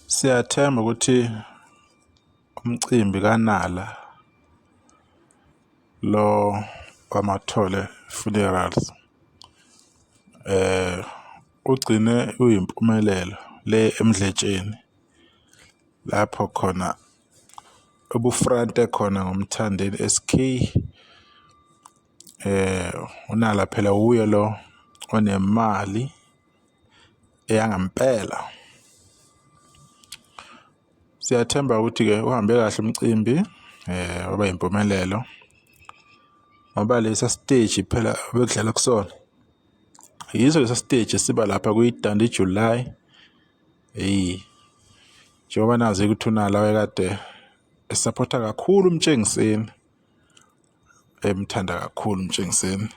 Siyathemba ukuthi umcimbi kaNala lo wamathole funerals ugcine uyimpumelelo le eMdletshe lapho khona ubufrante khona ngumthandeni SK. uNala phela uye lo onemali eyangempela. Siyathemba ukuthi-ke uhambe kahle umcimbi waba yimpumelelo ngoba lesa stage phela bekudlala kusona yiso lesa stage siba lapha kuyidandi July. Njengoba nazi ukuthi uNala wayekade esupporta kakhulu uMtshengiseni, emthanda kakhulu uMtshengiseni,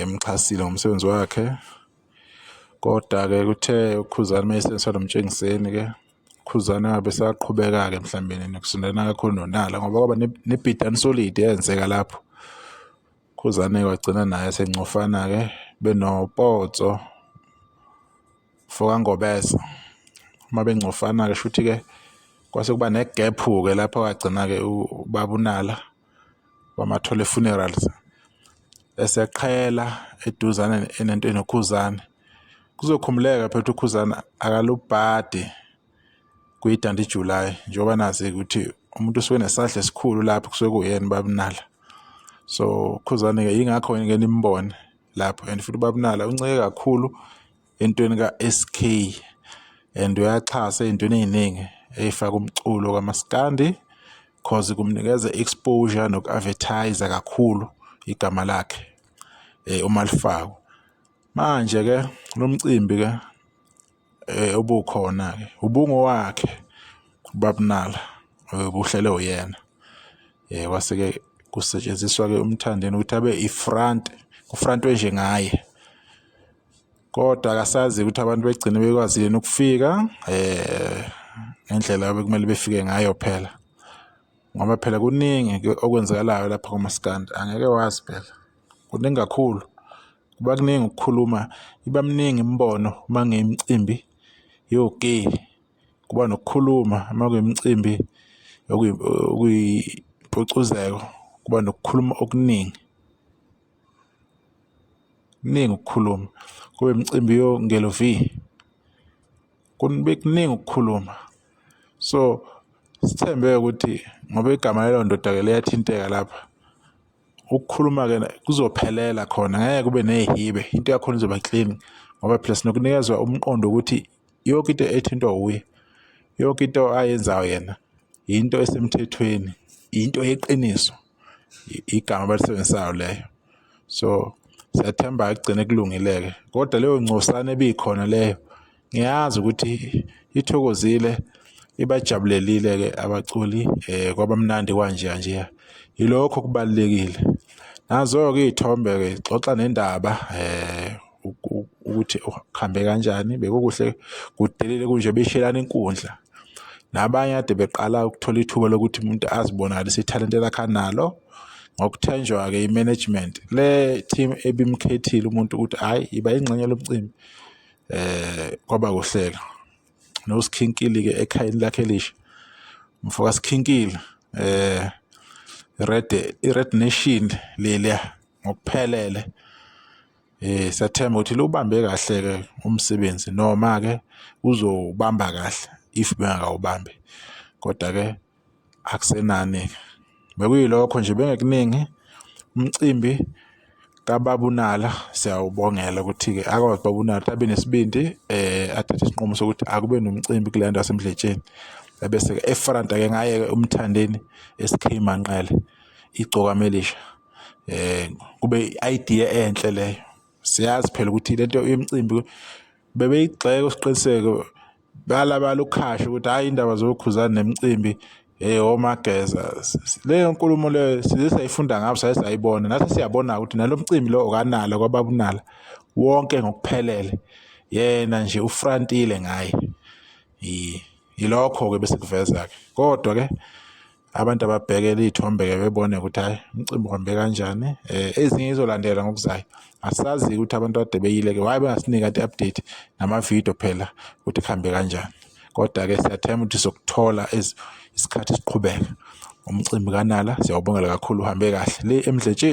emxhasile ngomsebenzi wakhe. Kodwa-ke kuthe uKhuzani mayesebenzisana noMtshengiseni-ke uKhuzani ngabe saqhubeka-ke mhlawumbe nokusondelana kakhulu noNala ngoba kwaba nebhidani solid eyenzeka lapho. uKhuzani wagcina naye sencofana-ke benoPotso for kaNgobese. Uma bencofana-ke shuthi-ke kwase kuba negephu-ke lapho wagcina-ke ubaba uNala wamathole funerals eseqhela eduzane nento noKhuzani. Kuzokhumuleka phela uKhuzani akalubhadi kuyidandi July njengoba nazi ukuthi umuntu usuke nesandla esikhulu lapho kusuke kuyena ubaba uNala. So uKhuzani-ke yingakho-ke nimbone lapho and futhi ubaba uNala uncike kakhulu entweni ka-SK and uyaxhasa ey'ntweni ey'ningi ey'faka umculo kamaskandi cause kumnikeza exposure noku-advertise kakhulu igama lakhe uma lifakwa. Manje-ke lo mcimbi-ke obukhona-ke ubungowakhe ubaba uNala obuhlelwe uyena. Kwase-ke kusetshenziswa-ke umthandeni ukuthi abe kufrantwe nje ngaye. Kodwa akasazi ukuthi abantu begcine bekwazile ukufika ngendlela bekumele befike ngayo phela ngoba phela kuningi okwenzakalayo lapha kumaskandi angeke wazi phela kuningi kakhulu. Kuba kuningi ukukhuluma, iba miningi imibono uma ngeyimicimbi yogay. Kuba nokukhuluma uma kuyimicimbi okuyimpucuzeko, kuba nokukhuluma okuningi. Kuningi ukukhuluma kube imicimbi yongelo V, kuningi ukukhuluma. So sithembe ukuthi ngoba igama lelo ndoda-ke liyathinteka lapha, ukukhuluma-ke kuzophelela khona, ngeke kube nehibe, into yakhona izoba clean ngoba phela sinokunikezwa umqondo ukuthi yonke into ethintwa uye, yonke into ayenzayo yena into esemthethweni, into yeqiniso, igama abalisebenzisayo leyo. So siyathemba kugcine kulungile-ke kodwa leyo ngcosana ebikhona leyo ngiyazi ukuthi ithokozile, ibajabulelile-ke abaculi kwabamnandi kanje. Yilokho kubalulekile. Nazo-ke iy'thombe-ke xoxa nendaba ukuthi kuhambe kanjani, bekukuhle kudelile kunje beshelana inkundla. Nabanye ade beqala ukuthola ithuba lokuthi umuntu azibonakalise ithalente lakhe analo ngokuthenjwa-ke i-management le team ebimkhethile umuntu ukuthi hhayi iba ingxenye lomcimbi. Kwaba kuhleka noSikhinkili-ke ekhayeni lakhe elisha, umfoka Sikhinkili i-Red Nation leliya ngokuphelele. Siyathemba ukuthi lubambe kahle-ke umsebenzi noma-ke uzobamba kahle if bengakawubambi. Kodwa-ke akusenani, bekuyilokho nje bengekuningi. Umcimbi kababa uNala siyawubongela ukuthi-ke akwazi ubaba uNala ukuthi abe nesibindi athathe isinqumo sokuthi akube nomcimbi kule ndawo yaseMdletshe. Ebese-ke efranta-ke ngaye-ke umthandeni SK Manqele igcokama elisha. Kube i-idea enhle leyo. Siyazi phela ukuthi lento yemicimbi bebeyigxeka osiqiniseko balabala ukhasha ukuthi hhayi indaba zoKhuzani nemicimbi omageza. Leyo nkulumo leyo size sayifunda ngabo, saye sayibona nathi siyabona ukuthi nalo mcimbi lo okaNala kwababa uNala wonke ngokuphelele yena nje ufrantile ngaye. Yilokho-ke bese kuveza-ke kodwa-ke abantu ababhekela iy'thombe-ke bebone ukuthi hhayi umcimbi uhambe kanjani. Ezinye izolandela ngokuzayo. Asazi ukuthi abantu kade beyile-ke why bengasinika i-update namavidiyo phela ukuthi kuhambe kanjani. Kodwa-ke siyathemba ukuthi sokuthola isikhathi siqhubeka. Umcimbi kaNala siyawubongela kakhulu, uhambe kahle le eMdletshe.